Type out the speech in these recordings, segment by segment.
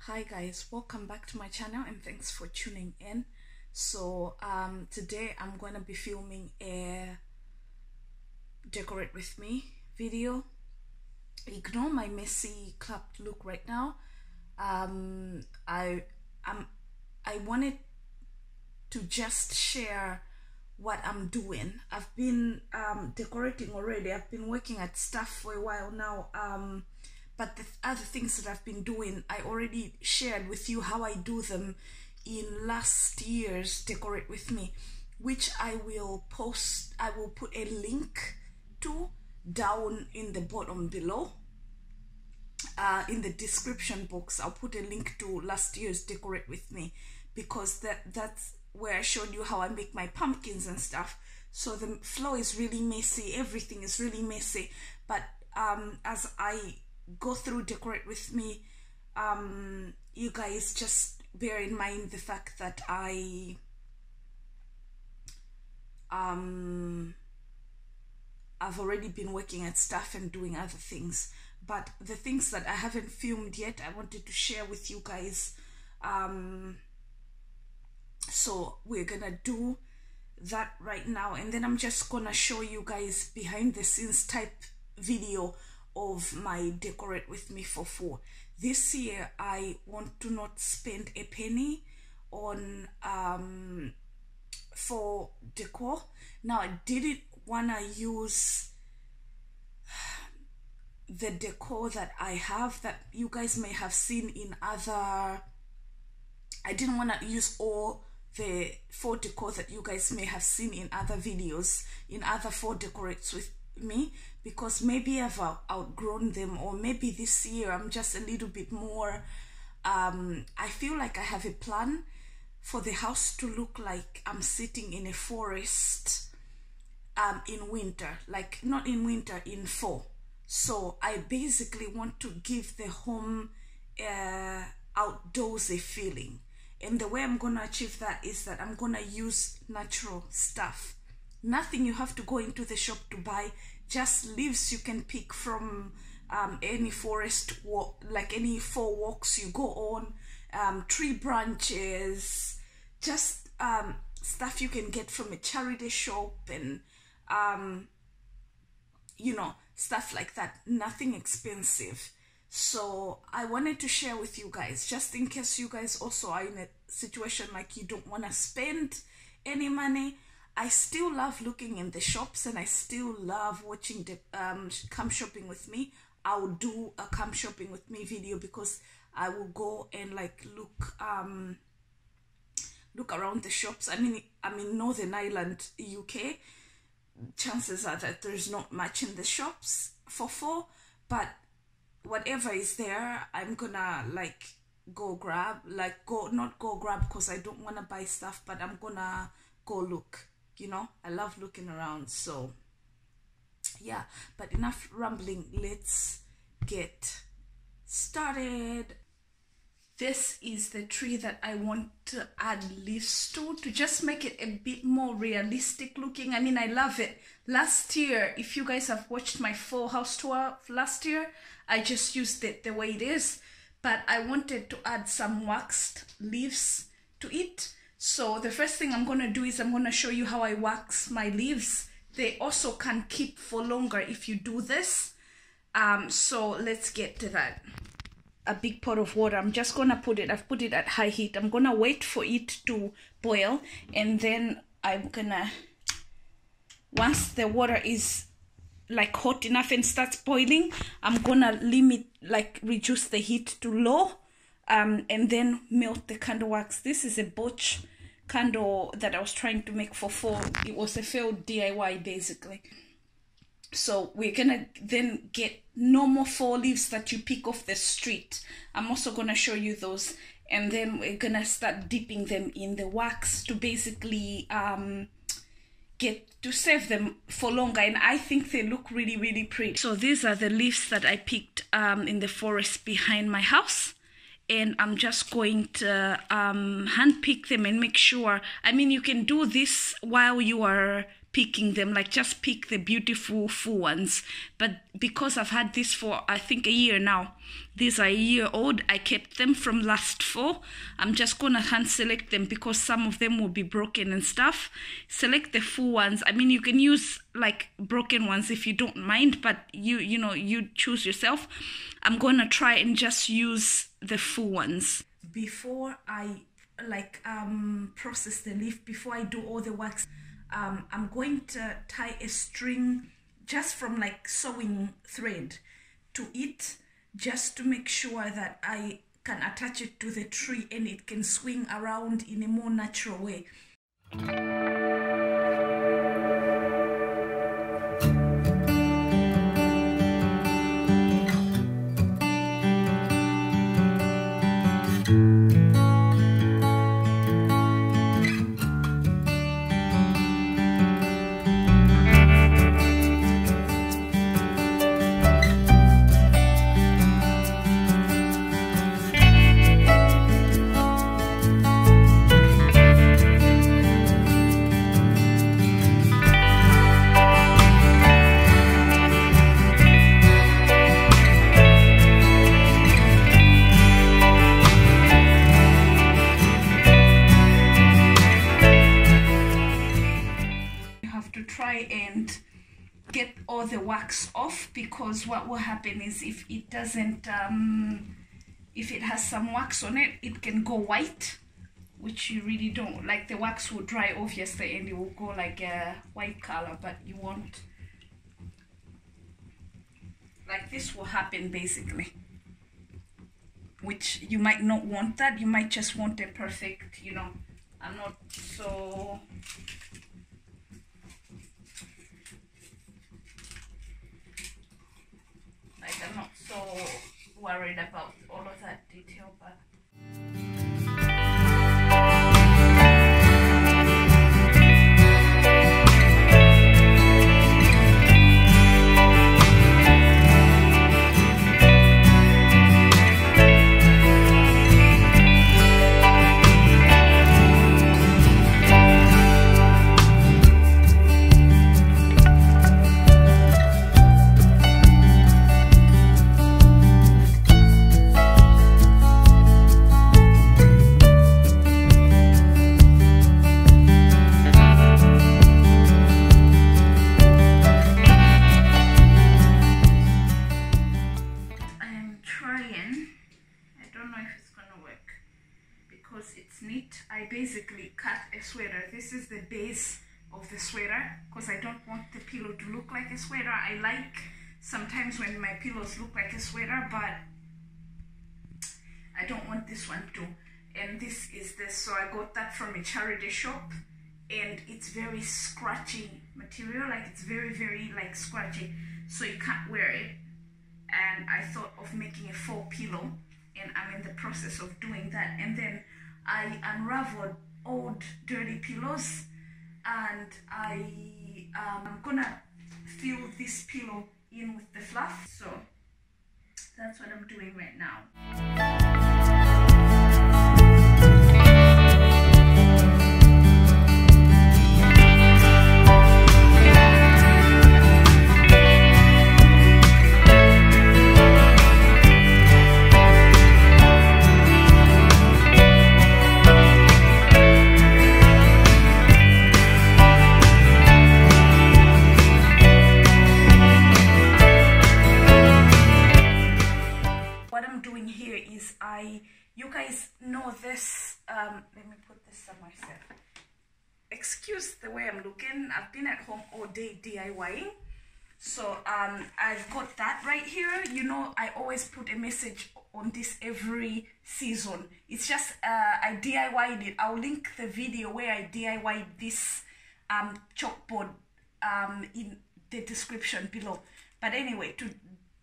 Hi guys, welcome back to my channel and thanks for tuning in. So today I'm gonna be filming a decorate with me video. Ignore my messy clapped look right now. I wanted to just share what I'm doing. I've been decorating already. I've been working at stuff for a while now, but the other things that I've been doing, I already shared with you how I do them in last year's Decorate With Me, which I will post. I will put a link to down in the bottom below. In the description box, I'll put a link to last year's Decorate With Me, because that's where I showed you how I make my pumpkins and stuff. So the floor is really messy, everything is really messy, but as I go through Decorate With Me, you guys just bear in mind the fact that I've already been working at stuff and doing other things, but the things that I haven't filmed yet, I wanted to share with you guys. So we're gonna do that right now, and then I'm just gonna show you guys behind the scenes type video of my Decorate With Me for fall. This year I want to not spend a penny on for decor. Now I didn't want to use the decor that I have that you guys may have seen in other. I didn't want to use all the fall decor that you guys may have seen in other videos, in other fall decorates with me, because maybe I've outgrown them, or maybe this year I'm just a little bit more I feel like I have a plan for the house to look like I'm sitting in a forest in winter, like not in winter, in fall. So I basically want to give the home outdoorsy feeling, and the way I'm gonna achieve that is that I'm gonna use natural stuff. Nothing you have to go into the shop to buy, just leaves you can pick from any forest walk, like any fall walks you go on, tree branches, just stuff you can get from a charity shop, and you know, stuff like that. Nothing expensive. So I wanted to share with you guys, just in case you guys also are in a situation like you don't want to spend any money. I still love looking in the shops, and I still love watching the come shopping with me. I'll do a come shopping with me video, because I will go and like look around the shops. I mean, I'm in Northern Ireland, UK. Chances are that there's not much in the shops for fall, but whatever is there, I'm gonna like go grab, like not go grab because I don't want to buy stuff, but I'm gonna go look. You know, I love looking around. So yeah, but enough rambling, let's get started. This is the tree that I want to add leaves to just make it a bit more realistic looking. I mean, I love it. Last year, if you guys have watched my full house tour last year, I just used it the way it is, but I wanted to add some waxed leaves to it. So the first thing I'm going to do is I'm going to show you how I wax my leaves. They also can keep for longer if you do this. So let's get to that. A big pot of water. I'm just going to put it, I've put it at high heat. I'm going to wait for it to boil, and then I'm going to, once the water is like hot enough and starts boiling, I'm going to reduce the heat to low. And then melt the candle wax. This is a Bosch candle that I was trying to make for fall. It was a failed DIY basically. So we're gonna then get normal fall leaves that you pick off the street. I'm also gonna show you those, and then we're gonna start dipping them in the wax to basically get to save them for longer, and I think they look really, really pretty. So these are the leaves that I picked in the forest behind my house. And I'm just going to hand pick them and make sure. I mean, you can do this while you are picking them, like just pick the beautiful full ones. But because I've had this for I think a year now, these are a year old, I kept them from last fall. I'm just gonna hand select them because some of them will be broken and stuff. Select the full ones. I mean, you can use like broken ones if you don't mind, but you know, you choose yourself. I'm gonna try and just use the full ones before I like process the leaf. Before I do all the wax, I'm going to tie a string just from like sewing thread to it, just to make sure that I can attach it to the tree and it can swing around in a more natural way. And get all the wax off, because what will happen is if it doesn't if it has some wax on it, it can go white, which you really don't like. The wax will dry obviously and it will go like a white color, but you won't, like this will happen basically, which you might not want that. You might just want a perfect, you know, I'm not so I'm not so worried about all of that detail, but I basically cut a sweater. This is the base of the sweater because I don't want the pillow to look like a sweater. I like sometimes when my pillows look like a sweater, but I don't want this one to. And this is this, so I got that from a charity shop, and it's very scratchy material, like it's very like scratchy, so you can't wear it. And I thought of making a faux pillow, and I'm in the process of doing that. And then I unraveled old dirty pillows, and I'm gonna fill this pillow in with the fluff. So that's what I'm doing right now. You guys know this, let me put this somewhere safe. Excuse the way I'm looking. I've been at home all day DIYing. So I've got that right here. You know, I always put a message on this every season. It's just I DIY'd it. I'll link the video where I DIY'd this chalkboard in the description below. But anyway, to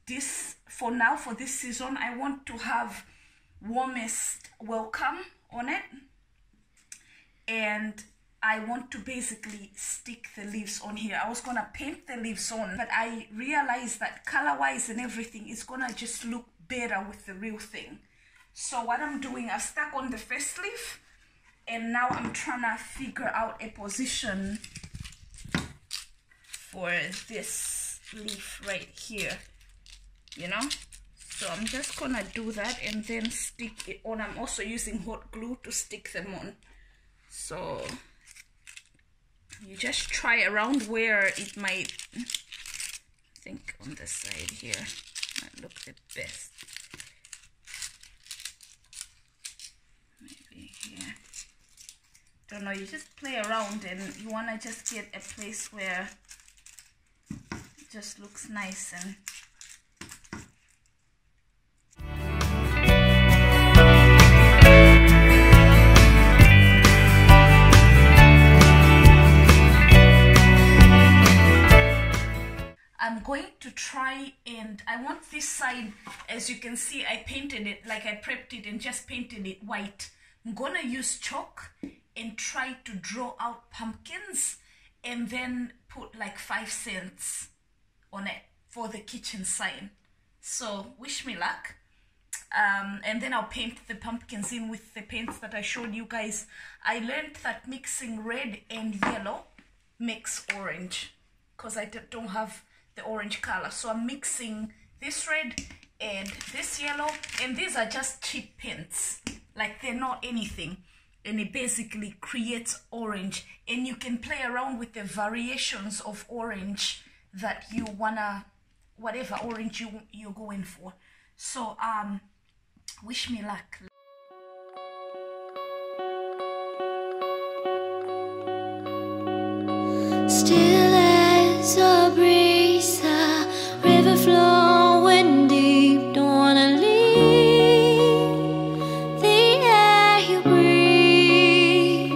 this, for now, for this season, I want to have warmest welcome on it, and I want to basically stick the leaves on here. I was gonna paint the leaves on, but I realized that color wise and everything is gonna just look better with the real thing. So what I'm doing, I've stuck on the first leaf, and now I'm trying to figure out a position for this leaf right here, you know. So I'm just gonna do that and then stick it on. I'm also using hot glue to stick them on. So you just try around where it might, I think on the side here might look the best. Maybe here. Don't know, you just play around and you wanna just get a place where it just looks nice. And I'm going to try, and I want this side, as you can see, I painted it, like I prepped it and just painted it white. I'm gonna use chalk and try to draw out pumpkins and then put like 5 cents on it for the kitchen sign. So wish me luck. And then I'll paint the pumpkins in with the paints that I showed you guys. I learned that mixing red and yellow makes orange, because I don't have the orange color. So I'm mixing this red and this yellow, and these are just cheap paints, like they're not anything, and it basically creates orange. And you can play around with the variations of orange that you wanna, whatever orange you're going for. So wish me luck. Still as a breeze, a river flowing deep. Don't wanna leave the air you breathe.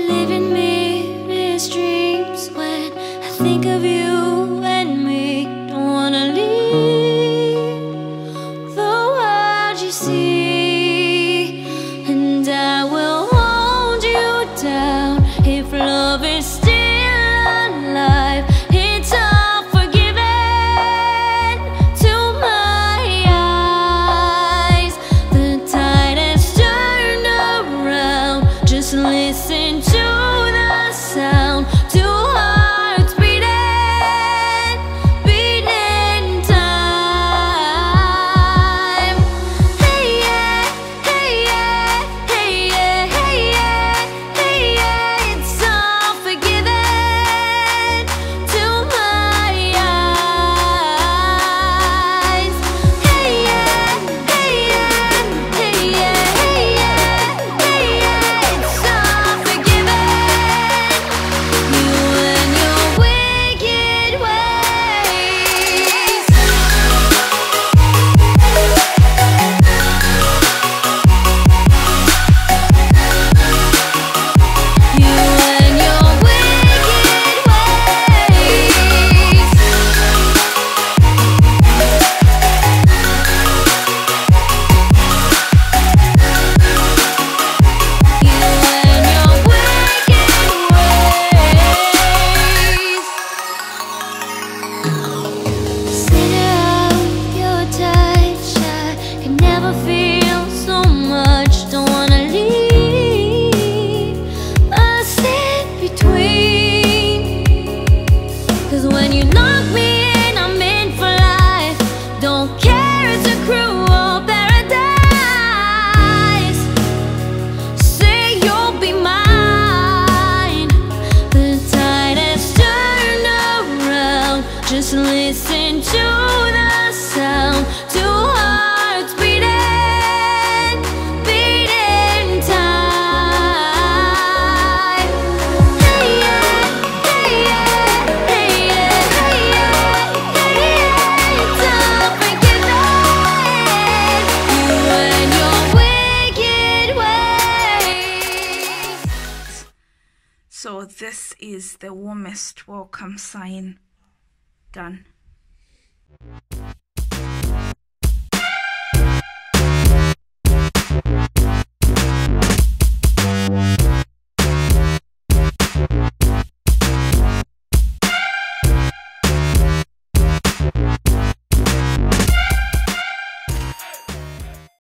Living me dreams when I think of you and me. Don't wanna leave the world you see, and I will hold you down if love is still alive. It's all forgiven to my eyes. The tide has turned around. Just listen to the sound. Two hearts beating, beating time. Hey yeah, hey yeah, hey yeah, hey yeah, hey yeah. It's all forgiven to my eyes. Hey yeah, hey yeah, hey yeah, hey yeah, hey yeah. It's all forgiven. You and your wicked ways. You and your wicked ways. You and your wicked ways. Center of your touch, I can never feel so much. Don't wanna leave a sit between. 'Cause when you knock me in, I'm in for life. Don't care, it's a cruel paradise. Say you'll be mine. The tide has turned around. Just listen to the sound. Two hearts beating, beating time. Hey yeah, hey yeah, hey yeah, hey yeah, hey yeah. It's all forgiven. You and your wicked ways. So this is the warmest welcome sign done.